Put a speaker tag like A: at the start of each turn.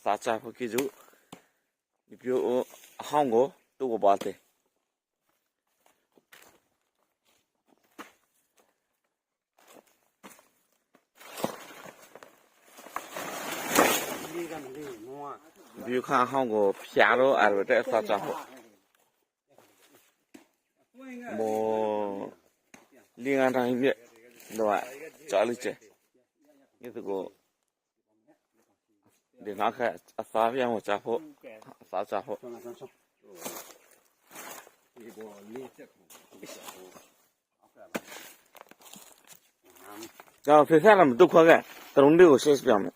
A: စားချဖို့ကိစုဒီပြိုအဟောင်းကိုတူကိုပါတယ်ဒီခါဟောင်းကိုဖျားတော့အဲ့ဒါတက်စားချဖို့မောလင်းအတိုင်းပြတော့ကြားလိုက်ချင်ဒီကိုဒီနောက်အစားပြန်ကိုချဖို့အစားချဖို့ကြောက်ဖေးစားလာမတုခွာကတရုံးလေးကိုရှေ့ပြမယ်